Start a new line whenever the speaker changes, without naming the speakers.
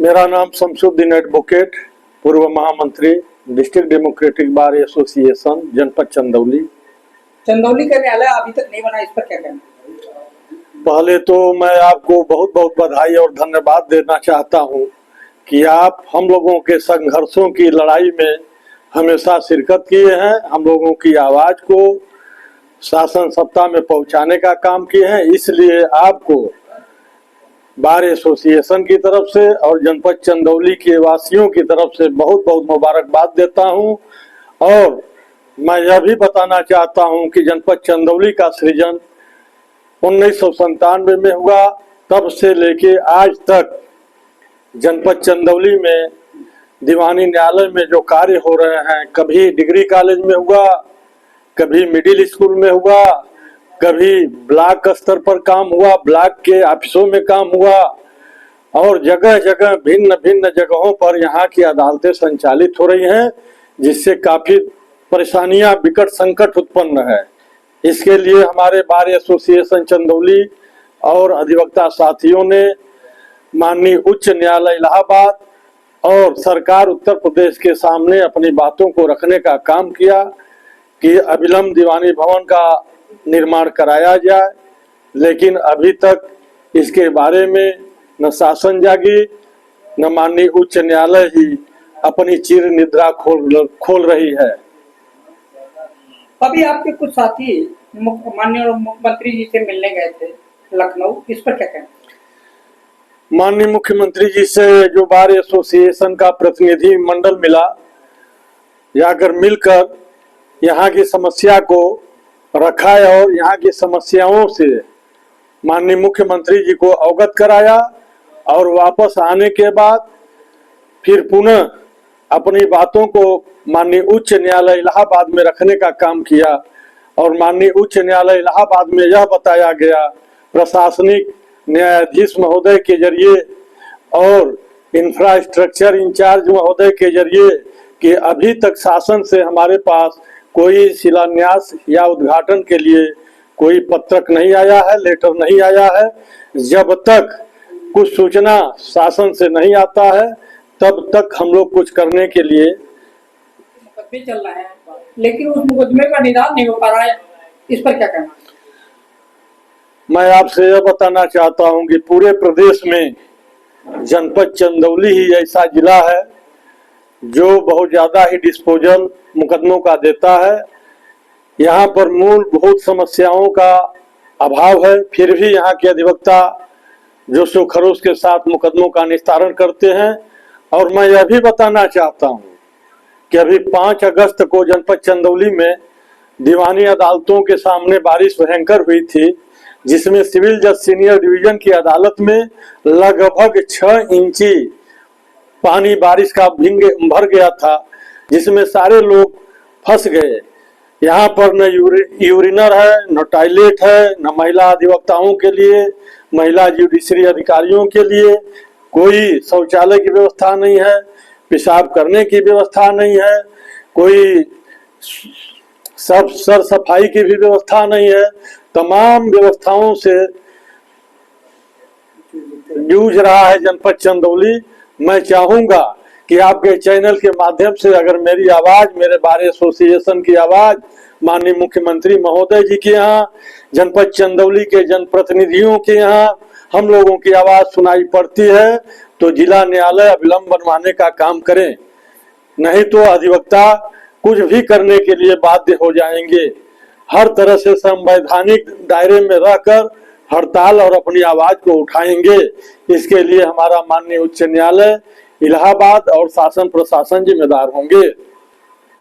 मेरा नाम शमसुद्दीन एडवोकेट, पूर्व महामंत्री, डिस्ट्रिक्ट डेमोक्रेटिक बार एसोसिएशन, जनपद चंदौली।
चंदौली का न्यायालय अभी तक नहीं बना, इस पर क्या कहना?
पहले तो मैं आपको बहुत बहुत बधाई और धन्यवाद देना चाहता हूं कि आप हम लोगों के संघर्षों की लड़ाई में हमेशा शिरकत किए हैं, हम लोगों की आवाज को शासन सत्ता में पहुंचाने का काम किए हैं। इसलिए आपको बार एसोसिएशन की तरफ से और जनपद चंदौली के वासियों की तरफ से बहुत बहुत मुबारकबाद देता हूं। और मैं यह भी बताना चाहता हूं कि जनपद चंदौली का सृजन 1997 में हुआ, तब से लेके आज तक जनपद चंदौली में दीवानी न्यायालय में जो कार्य हो रहे हैं, कभी डिग्री कॉलेज में हुआ, कभी मिडिल स्कूल में हुआ, कभी ब्लॉक स्तर पर काम हुआ, ब्लॉक के ऑफिसों में काम हुआ और जगह जगह भिन्न भिन्न जगहों पर यहाँ की अदालतें संचालित हो रही हैं, जिससे काफी परेशानियां, विकट संकट उत्पन्न है। इसके लिए हमारे बार एसोसिएशन चंदौली और अधिवक्ता साथियों ने माननीय उच्च न्यायालय इलाहाबाद और सरकार उत्तर प्रदेश के सामने अपनी बातों को रखने का काम किया कि अविलंब दीवानी भवन का निर्माण कराया जाए, लेकिन अभी तक इसके बारे में न शासन जागी न माननीय उच्च न्यायालय ही अपनी चिर निद्रा खोल रही है।
अभी आपके कुछ साथी माननीय मुख्यमंत्री जी से मिलने गए थे लखनऊ, इस पर क्या कहना?
माननीय मुख्यमंत्री जी से जो बार एसोसिएशन का प्रतिनिधि मंडल मिला, जाकर मिलकर यहाँ की समस्या को रखा और यहाँ की समस्याओं से माननीय मुख्यमंत्री जी को अवगत कराया और वापस आने के बाद फिर पुनः अपनी बातों को माननीय उच्च न्यायालय इलाहाबाद में रखने का काम किया। और माननीय उच्च न्यायालय इलाहाबाद में यह बताया गया प्रशासनिक न्यायाधीश महोदय के जरिए और इंफ्रास्ट्रक्चर इंचार्ज महोदय के जरिए कि अभी तक शासन से हमारे पास कोई शिलान्यास या उद्घाटन के लिए कोई पत्रक नहीं आया है, लेटर नहीं आया है। जब तक कुछ सूचना शासन से नहीं आता है तब तक हम लोग कुछ करने के लिए
मुकदमे चल रहे हैं, लेकिन उस मुकदमे का निदान नहीं हो पा रहा है, इस पर क्या कहना?
मैं आपसे यह बताना चाहता हूं कि पूरे प्रदेश में जनपद चंदौली ही ऐसा जिला है जो बहुत ज्यादा ही डिस्पोजल मुकदमों का देता है। यहाँ पर मूलभूत समस्याओं का अभाव है, फिर भी यहाँ के अधिवक्ता जो सुखरोश के साथ मुकदमों का निस्तारण करते हैं। और मैं यह भी बताना चाहता हूँ कि अभी 5 अगस्त को जनपद चंदौली में दीवानी अदालतों के सामने बारिश भयंकर हुई थी, जिसमें सिविल जज सीनियर डिवीजन की अदालत में लगभग 6 इंची पानी बारिश का भर गया था, जिसमें सारे लोग फंस गए। यहाँ पर न यूरिनर है, न टॉयलेट है, न महिला अधिवक्ताओं के लिए, महिला जुडिशरी अधिकारियों के लिए कोई शौचालय की व्यवस्था नहीं है, पेशाब करने की व्यवस्था नहीं है, कोई सर सफाई की भी व्यवस्था नहीं है। तमाम व्यवस्थाओं से जूझ रहा है जनपद चंदौली। मैं चाहूंगा कि आपके चैनल के माध्यम से अगर मेरी आवाज, मेरे बार एसोसिएशन की आवाज माननीय मुख्यमंत्री महोदय जी के यहाँ, जनपद चंदौली के जनप्रतिनिधियों के यहाँ हम लोगों की आवाज सुनाई पड़ती है तो जिला न्यायालय अविलंब बनवाने का काम करें, नहीं तो अधिवक्ता कुछ भी करने के लिए बाध्य हो जाएंगे। हर तरह से संवैधानिक दायरे में रहकर हड़ताल और अपनी आवाज को उठाएंगे। इसके लिए हमारा माननीय उच्च न्यायालय इलाहाबाद और शासन प्रशासन जिम्मेदार होंगे।